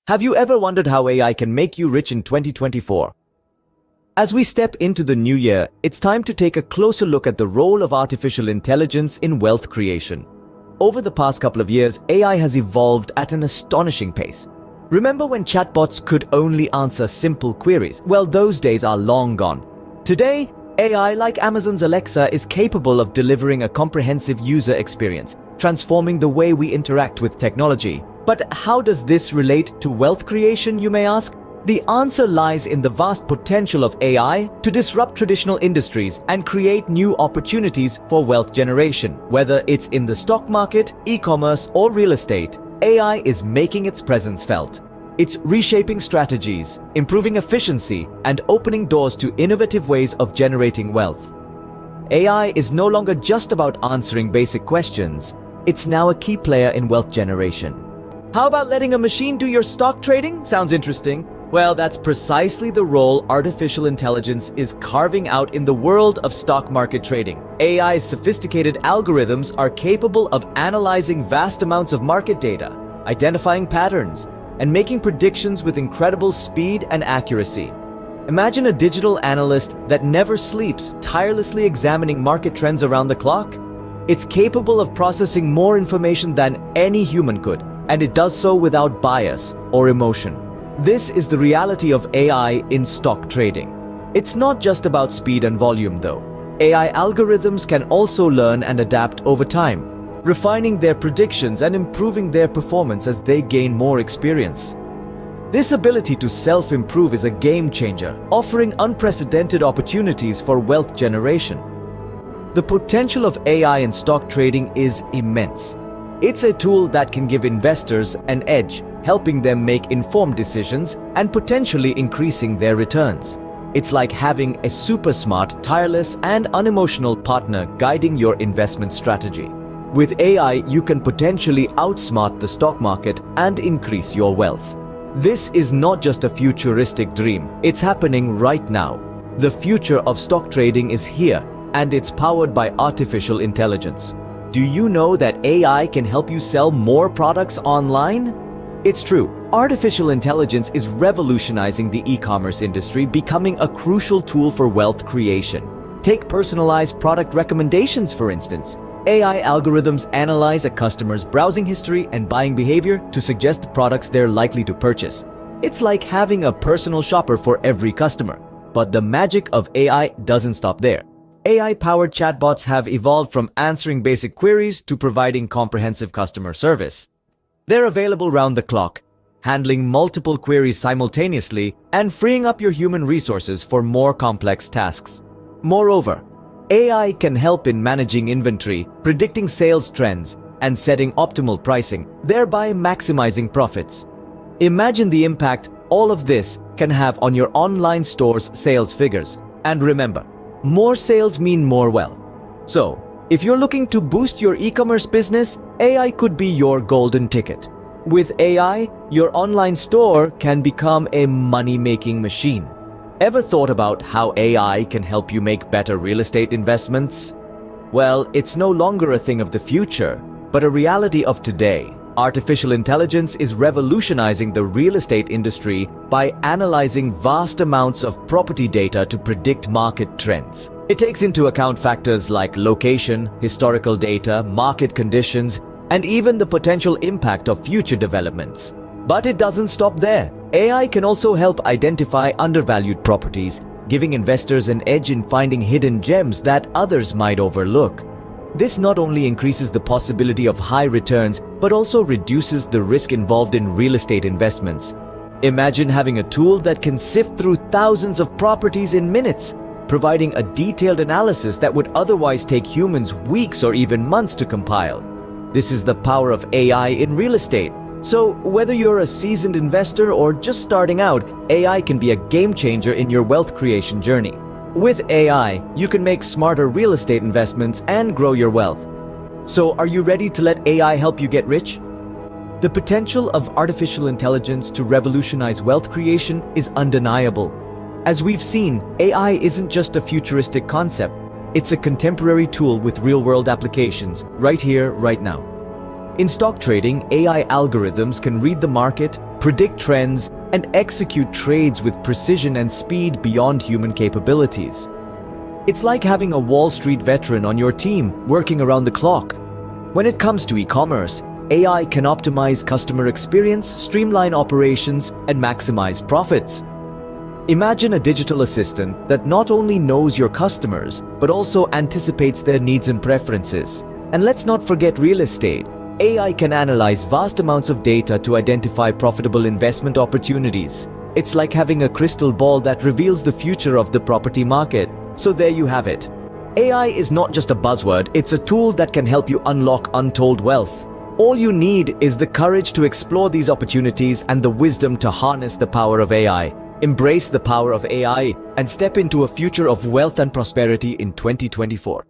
Have you ever wondered how AI can make you rich in 2024? As we step into the new year, it's time to take a closer look at the role of artificial intelligence in wealth creation. Over the past couple of years, AI has evolved at an astonishing pace. Remember when chatbots could only answer simple queries? Well, those days are long gone. Today, AI, like Amazon's Alexa, is capable of delivering a comprehensive user experience, transforming the way we interact with technology. But how does this relate to wealth creation, you may ask? The answer lies in the vast potential of AI to disrupt traditional industries and create new opportunities for wealth generation. Whether it's in the stock market, e-commerce, or real estate, AI is making its presence felt. It's reshaping strategies, improving efficiency, and opening doors to innovative ways of generating wealth. AI is no longer just about answering basic questions. It's now a key player in wealth generation. How about letting a machine do your stock trading? Sounds interesting. Well, that's precisely the role artificial intelligence is carving out in the world of stock market trading. AI's sophisticated algorithms are capable of analyzing vast amounts of market data, identifying patterns, and making predictions with incredible speed and accuracy. Imagine a digital analyst that never sleeps, tirelessly examining market trends around the clock. It's capable of processing more information than any human could, and it does so without bias or emotion. This is the reality of AI in stock trading. It's not just about speed and volume, though. AI algorithms can also learn and adapt over time, refining their predictions and improving their performance as they gain more experience. This ability to self-improve is a game changer, offering unprecedented opportunities for wealth generation. The potential of AI in stock trading is immense. It's a tool that can give investors an edge, helping them make informed decisions and potentially increasing their returns. It's like having a super smart, tireless, and unemotional partner guiding your investment strategy. With AI, you can potentially outsmart the stock market and increase your wealth. This is not just a futuristic dream, it's happening right now. The future of stock trading is here, and it's powered by artificial intelligence. Do you know that AI can help you sell more products online? It's true. Artificial intelligence is revolutionizing the e-commerce industry, becoming a crucial tool for wealth creation. Take personalized product recommendations, for instance. AI algorithms analyze a customer's browsing history and buying behavior to suggest the products they're likely to purchase. It's like having a personal shopper for every customer. But the magic of AI doesn't stop there. AI-powered chatbots have evolved from answering basic queries to providing comprehensive customer service. They're available round the clock, handling multiple queries simultaneously and freeing up your human resources for more complex tasks. Moreover, AI can help in managing inventory, predicting sales trends, and setting optimal pricing, thereby maximizing profits. Imagine the impact all of this can have on your online store's sales figures. And remember, more sales mean more wealth. So, if you're looking to boost your e-commerce business, AI could be your golden ticket. With AI, your online store can become a money-making machine. Ever thought about how AI can help you make better real estate investments? Well, it's no longer a thing of the future, but a reality of today. Artificial intelligence is revolutionizing the real estate industry by analyzing vast amounts of property data to predict market trends. It takes into account factors like location, historical data, market conditions, and even the potential impact of future developments. But it doesn't stop there. AI can also help identify undervalued properties, giving investors an edge in finding hidden gems that others might overlook. This not only increases the possibility of high returns, but also reduces the risk involved in real estate investments. Imagine having a tool that can sift through thousands of properties in minutes, providing a detailed analysis that would otherwise take humans weeks or even months to compile. This is the power of AI in real estate. So, whether you're a seasoned investor or just starting out, AI can be a game changer in your wealth creation journey. With AI, you can make smarter real estate investments and grow your wealth. So, are you ready to let AI help you get rich? The potential of artificial intelligence to revolutionize wealth creation is undeniable. As we've seen, AI isn't just a futuristic concept. It's a contemporary tool with real-world applications, right here, right now. In stock trading, AI algorithms can read the market, predict trends, and execute trades with precision and speed beyond human capabilities. It's like having a Wall Street veteran on your team working around the clock. When it comes to e-commerce, AI can optimize customer experience, streamline operations, and maximize profits. Imagine a digital assistant that not only knows your customers, but also anticipates their needs and preferences. And let's not forget real estate. AI can analyze vast amounts of data to identify profitable investment opportunities. It's like having a crystal ball that reveals the future of the property market. So there you have it. AI is not just a buzzword, it's a tool that can help you unlock untold wealth. All you need is the courage to explore these opportunities and the wisdom to harness the power of AI. Embrace the power of AI and step into a future of wealth and prosperity in 2024.